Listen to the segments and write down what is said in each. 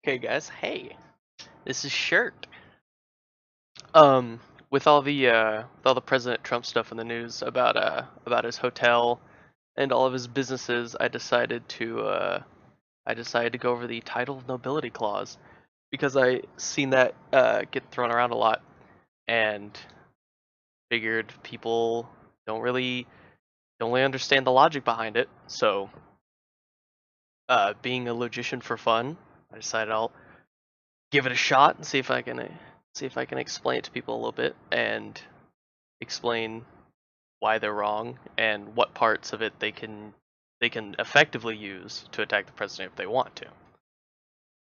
Okay, guys. Hey, this is Shirt. Um, with all the President Trump stuff in the news about his hotel and all of his businesses, I decided to go over the title of nobility clause because I seen that get thrown around a lot and figured people don't really understand the logic behind it. So, being a logician for fun, I decided I'll give it a shot and see if I can explain it to people a little bit and explain why they're wrong and what parts of it they can effectively use to attack the president if they want to.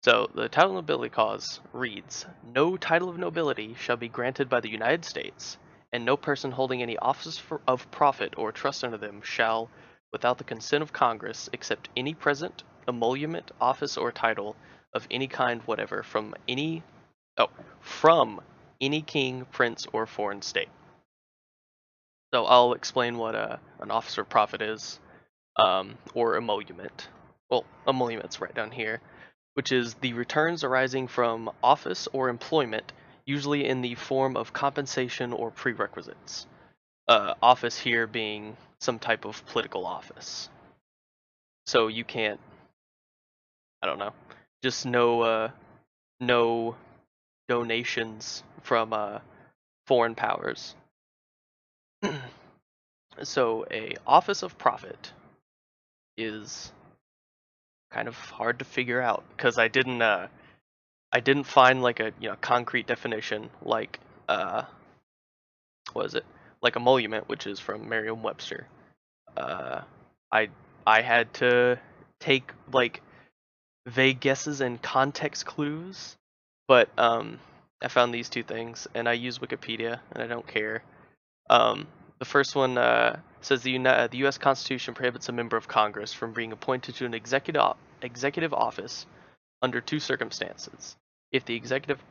So the title of nobility clause reads, "No title of nobility shall be granted by the United States, and no person holding any office of profit or trust under them shall, without the consent of Congress, accept any present, emolument, office, or title of any kind whatever from any king, prince, or foreign state." So I'll explain what an officer of profit is, or emolument. Well, emolument's right down here, which is the returns arising from office or employment, usually in the form of compensation or prerequisites. Office here being some type of political office. So you can't, I don't know, just no donations from foreign powers. So a office of profit is kind of hard to figure out because I didn't find like a concrete definition like what is it, like emolument, which is from Merriam-Webster. Uh, I I had to take like vague guesses and context clues, but I found these two things, and I use Wikipedia, and I don't care. Um, the first one says the U.S. Constitution prohibits a member of Congress from being appointed to an executive office under two circumstances: if the executive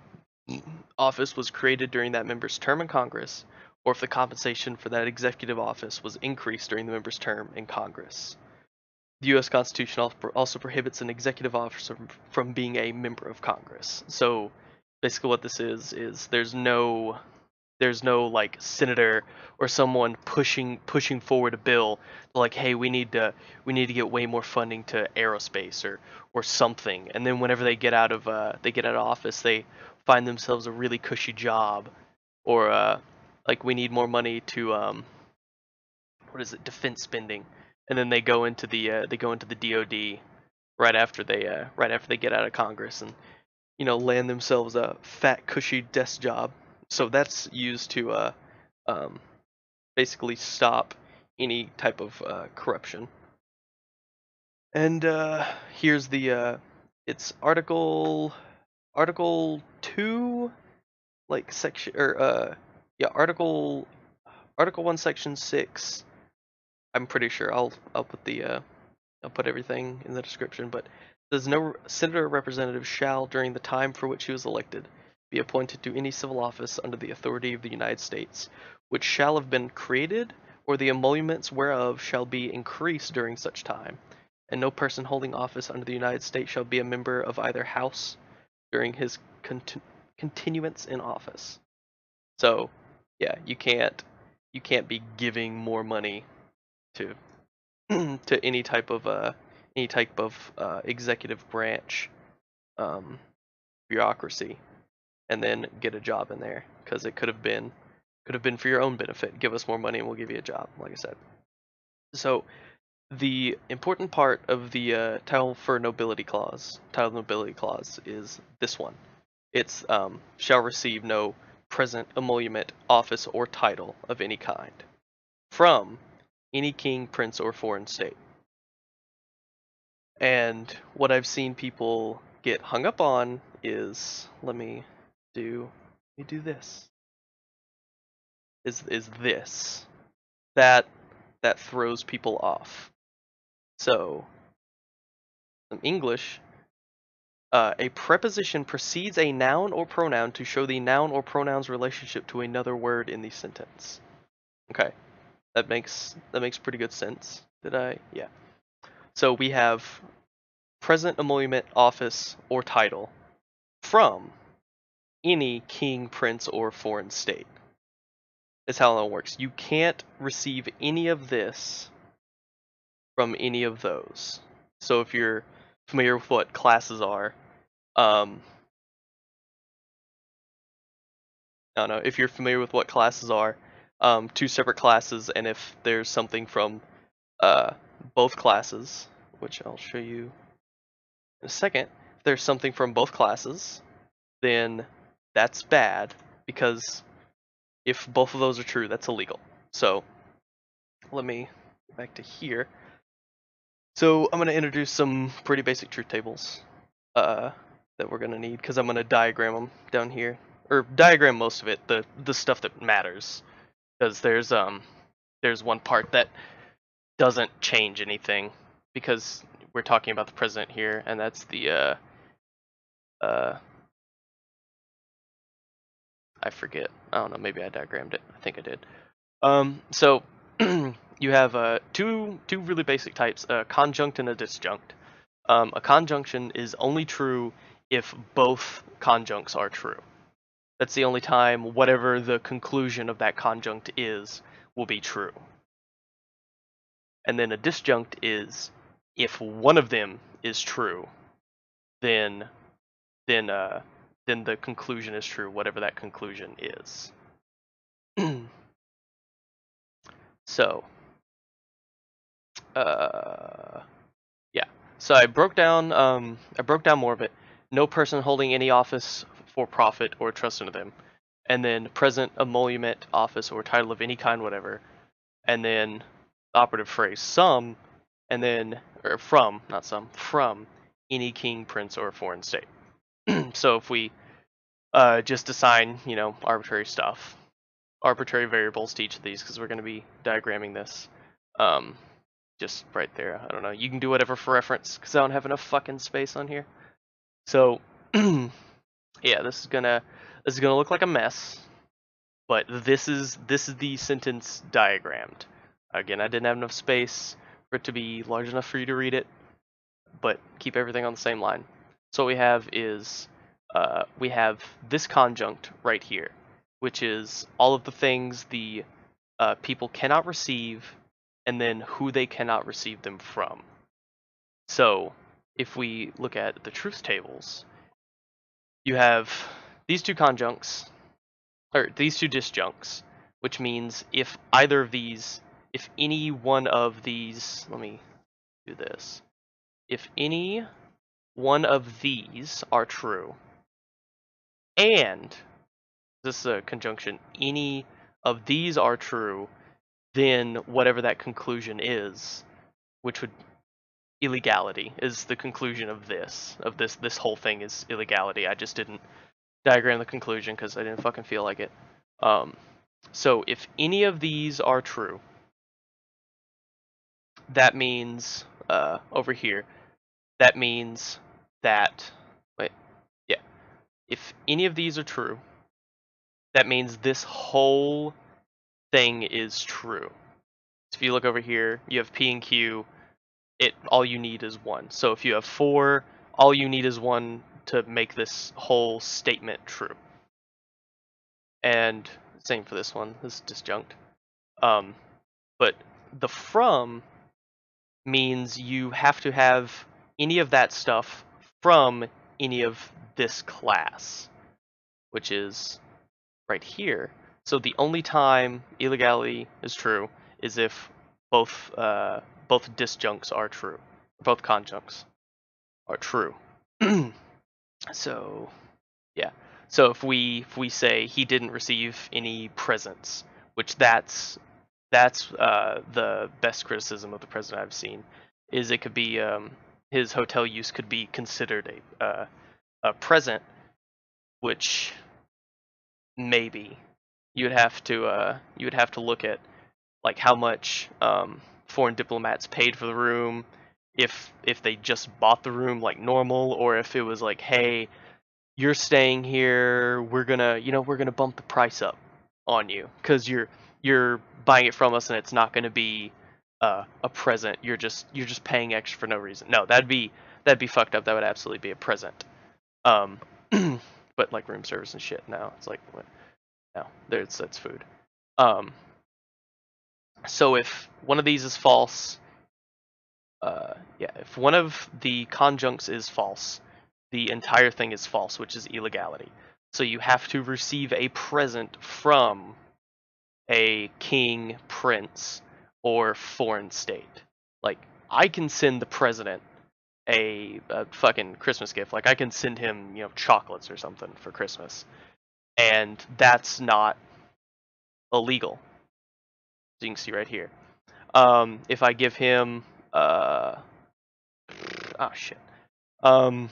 office was created during that member's term in Congress, or if the compensation for that executive office was increased during the member's term in Congress. The U.S. Constitution also prohibits an executive officer from being a member of Congress. So basically, what this is there's no like senator or someone pushing forward a bill like, hey, we need to get way more funding to aerospace or something, and then whenever they get out of office, they find themselves a really cushy job, or like, we need more money to what is it, defense spending, and then they go into the DoD right after they get out of Congress, and land themselves a fat, cushy desk job. So that's used to um, basically stop any type of corruption. And here's it's Article 2, like section, or yeah, Article 1, Section 6. I'm pretty sure I'll put everything in the description, but says no senator or representative shall, during the time for which he was elected, be appointed to any civil office under the authority of the United States, which shall have been created, or the emoluments whereof shall be increased during such time, and no person holding office under the United States shall be a member of either house during his continuance in office. So, yeah, you can't be giving more money to to any type of executive branch um, bureaucracy, and then get a job in there, because it could have been for your own benefit. Give us more money and we'll give you a job, like I said. So the important part of the title nobility clause is this one. It's shall receive no present emolument, office, or title of any kind from any king, prince, or foreign state. And what I've seen people get hung up on is, let me do this. Is this that that throws people off. So, in English, a preposition precedes a noun or pronoun to show the noun or pronoun's relationship to another word in the sentence. Okay, that makes pretty good sense. Did I? Yeah. So we have present emolument, office, or title from any king, prince, or foreign state. That's how it works. You can't receive any of this from any of those. So if you're familiar with what classes are, I don't know, if you're familiar with what classes are, two separate classes, and if there's something from both classes, which I'll show you in a second, if there's something from both classes, then that's bad, because if both of those are true, that's illegal. So let me go back to here. So I'm going to introduce some pretty basic truth tables that we're going to need, because I'm going to diagram them down here, or diagram most of it, the stuff that matters, because there's one part that doesn't change anything, because we're talking about the president here, and that's the I forget. I don't know. Maybe I diagrammed it. I think I did. So you have two really basic types: a conjunct and a disjunct. A conjunction is only true if both conjuncts are true. That's the only time whatever the conclusion of that conjunct is will be true. And then a disjunct is if one of them is true, then the conclusion is true, whatever that conclusion is. So, yeah. So I broke down more of it. No person holding any office for profit or trust into them, and then present emolument, office, or title of any kind, whatever, and then the operative phrase some, and then or from, not some, from any king, prince, or foreign state. So if we just assign, arbitrary stuff, arbitrary variables to each of these, because we're going to be diagramming this. Just right there. I don't know. You can do whatever for reference, because I don't have enough fucking space on here. So, yeah, this is gonna look like a mess, but this is the sentence diagrammed. Again, I didn't have enough space for it to be large enough for you to read it, but keep everything on the same line. So what we have is we have this conjunct right here, which is all of the things the people cannot receive, and then who they cannot receive them from. So if we look at the truth tables, you have these two conjuncts, or these two disjuncts, which means if any one of these, let me do this, if any one of these are true, and this is a conjunction, any of these are true, then whatever that conclusion is, which would illegality is the conclusion of this whole thing is illegality. I just didn't diagram the conclusion because I didn't fucking feel like it. So if any of these are true, that means over here, that means that if any of these are true, that means this whole thing is true. So if you look over here, you have P and Q. All you need is 1. So if you have 4, all you need is 1 to make this whole statement true. And same for this one, this is disjunct. But the from means you have to have any of that stuff from any of this class, which is right here. So the only time illegality is true is if both disjuncts are true, both conjuncts are true. So yeah. So if we say he didn't receive any presents, which that's the best criticism of the president I've seen, is it could be his hotel use could be considered a present, which maybe you would have to look at like how much foreign diplomats paid for the room, if they just bought the room like normal, or if it was like, hey, you're staying here, we're gonna bump the price up on you because you're buying it from us, and it's not gonna be a present. You're just paying extra for no reason. No, that'd be fucked up. That would absolutely be a present. Um, but like room service and shit. No, it's like what? No, that's food. Um, so if one of these is false, yeah, if one of the conjuncts is false, the entire thing is false, which is illegality. So you have to receive a present from a king, prince, or foreign state. Like, I can send the president a fucking Christmas gift. Like, I can send him, chocolates or something for Christmas. And that's not illegal. So you can see right here. If I give him, oh shit. Um,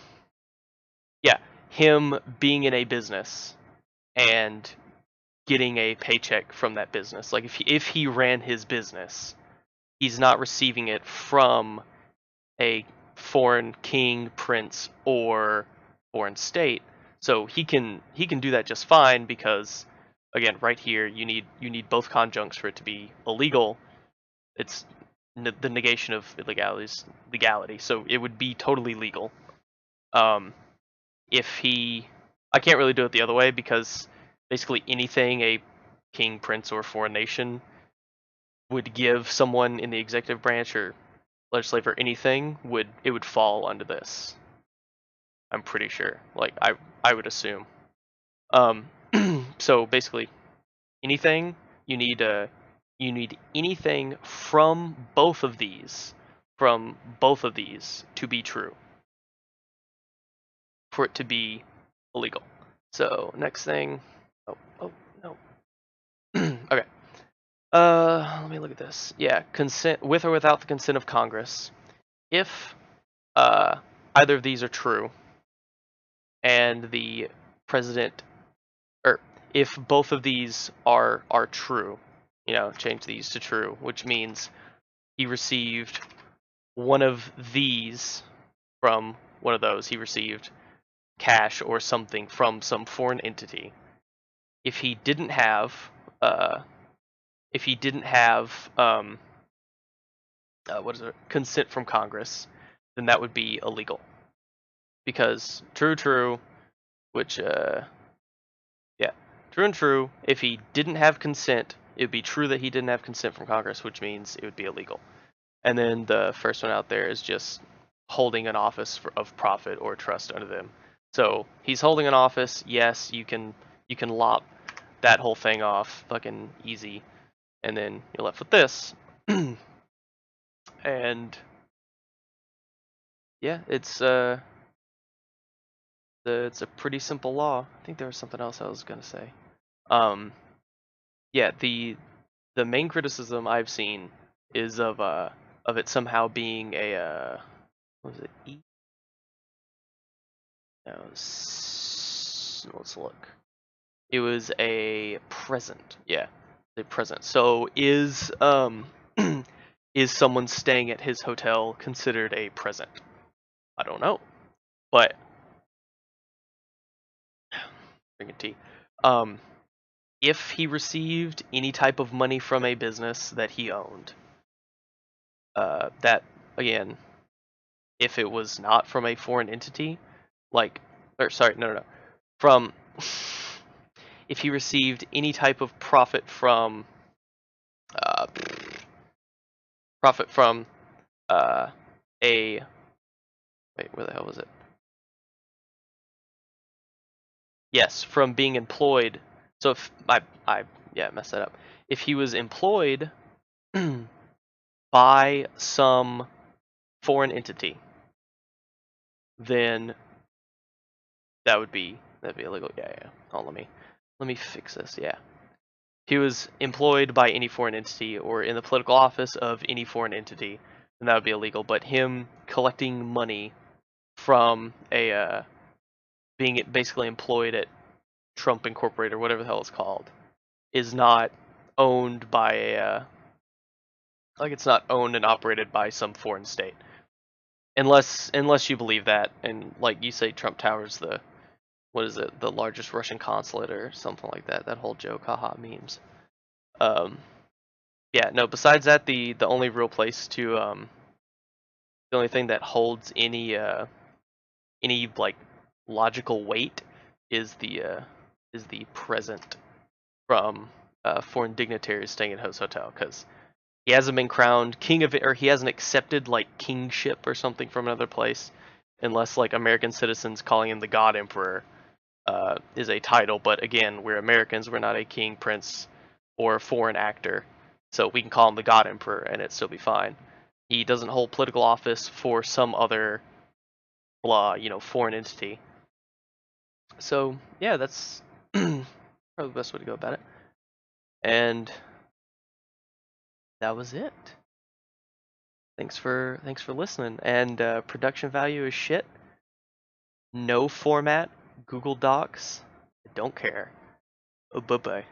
yeah, him being in a business and getting a paycheck from that business. Like if he ran his business, he's not receiving it from a foreign king, prince, or foreign state. So he can do that just fine because again, right here you need both conjuncts for it to be illegal. It's the negation of legality. So it would be totally legal. Um, if he, I can't really do it the other way because basically anything a king, prince, or foreign nation would give someone in the executive branch or legislative or anything would fall under this. I'm pretty sure. Like I would assume. Um, so basically anything you need anything from both of these to be true for it to be illegal. So next thing. Oh no. Okay. Let me look at this. Yeah, consent with or without the consent of Congress. If uh either of these are true, and the president, or if both of these are true, change these to true, which means he received one of these from one of those. He received cash or something from some foreign entity. If he didn't have, uh, what is it, consent from Congress, then that would be illegal. Because true, which yeah, true and true. If he didn't have consent, it would be true that he didn't have consent from Congress, which means it would be illegal. And then the first one out there is just holding an office of profit or trust under them. So he's holding an office. Yes, you can lop that whole thing off, fucking easy, and then you're left with this. And yeah, it's a pretty simple law. I think there was something else I was gonna say. Um, yeah, the main criticism I've seen is of it somehow being a what was it? No, let's look. It was a present. Yeah, a present. So is someone staying at his hotel considered a present? I don't know, but drinking tea. Um, if he received any type of money from a business that he owned, that again, if it was not from a foreign entity, like, or sorry, no, from if he received any type of uh, profit from a wait, where the hell was it? Yes, from being employed. So if I yeah, messed that up. If he was employed by some foreign entity, then that'd be illegal. Yeah. Oh, let me fix this. Yeah. He was employed by any foreign entity or in the political office of any foreign entity, then that would be illegal. But him collecting money from a being basically employed at Trump Incorporated or whatever the hell it's called is not owned by a like it's not owned and operated by some foreign state. Unless you believe that, and like you say Trump Tower's the what is it, the largest Russian consulate or something like that. That whole joke, haha, memes. Um Yeah, no, besides that, the only real place to the only thing that holds any like logical weight is the present from foreign dignitaries staying at host hotel, because he hasn't been crowned king of it, or he hasn't accepted like kingship or something from another place, unless like American citizens calling him the God Emperor is a title. But again, we're Americans, we're not a king, prince, or foreign actor, so we can call him the God Emperor and it still be fine. He doesn't hold political office for some other foreign entity. So yeah, that's probably the best way to go about it. And that was it. Thanks for listening. And production value is shit. No format. Google Docs. I don't care. Oh, bye bye.